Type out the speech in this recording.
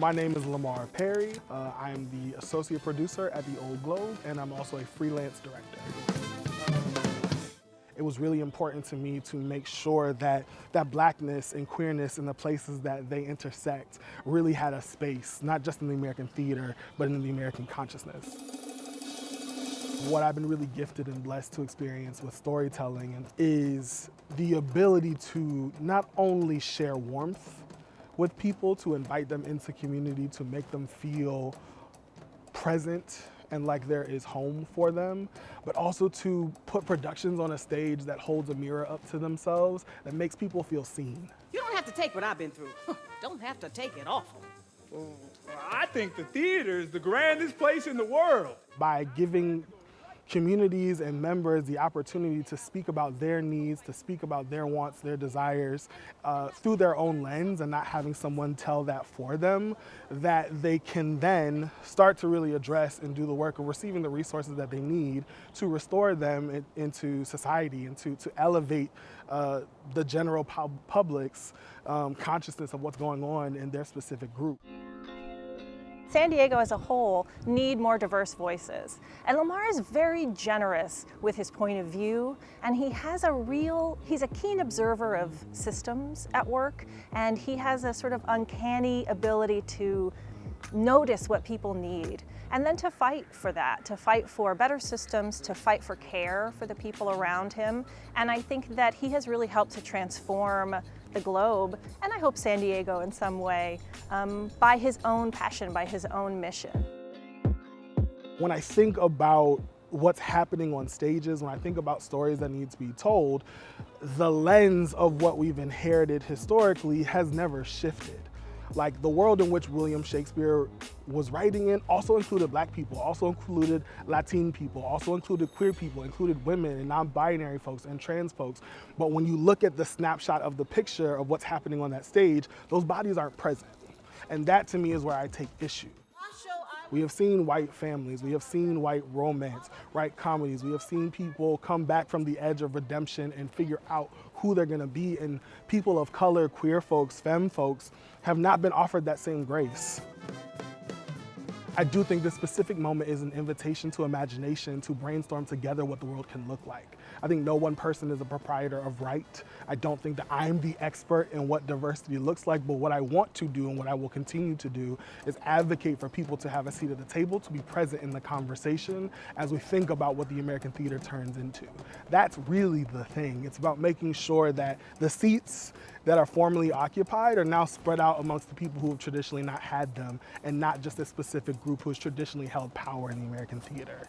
My name is Lamar Perry. I am the associate producer at the Old Globe, and I'm also a freelance director. It was really important to me to make sure that blackness and queerness in the places that they intersect really had a space, not just in the American theater, but in the American consciousness. What I've been really gifted and blessed to experience with storytelling is the ability to not only share warmth with people, to invite them into community, to make them feel present and like there is home for them, but also to put productions on a stage that holds a mirror up to themselves, that makes people feel seen. You don't have to take what I've been through. Don't have to take it awful. Well, I think the theater is the grandest place in the world. By giving communities and members the opportunity to speak about their needs, to speak about their wants, their desires through their own lens and not having someone tell that for them, that they can then start to really address and do the work of receiving the resources that they need to restore them into society and to elevate the general public's consciousness of what's going on in their specific group. San Diego as a whole need more diverse voices. And Lamar is very generous with his point of view, and he's a keen observer of systems at work, and he has a sort of uncanny ability to notice what people need, and then to fight for that, to fight for better systems, to fight for care for the people around him. And I think that he has really helped to transform the globe, and I hope San Diego in some way, by his own passion, by his own mission. When I think about what's happening on stages, when I think about stories that need to be told, the lens of what we've inherited historically has never shifted. Like, the world in which William Shakespeare was writing in also included Black people, also included Latin people, also included queer people, included women and non-binary folks and trans folks. But when you look at the snapshot of the picture of what's happening on that stage, those bodies aren't present. And that to me is where I take issue. We have seen white families, we have seen white romance, white comedies, we have seen people come back from the edge of redemption and figure out who they're gonna be, and people of color, queer folks, femme folks, have not been offered that same grace. I do think this specific moment is an invitation to imagination, to brainstorm together what the world can look like. I think no one person is a proprietor of right. I don't think that I'm the expert in what diversity looks like, but what I want to do and what I will continue to do is advocate for people to have a seat at the table, to be present in the conversation as we think about what the American theater turns into. That's really the thing. It's about making sure that the seats that are formerly occupied are now spread out amongst the people who have traditionally not had them, and not just a specific group who has traditionally held power in the American theater.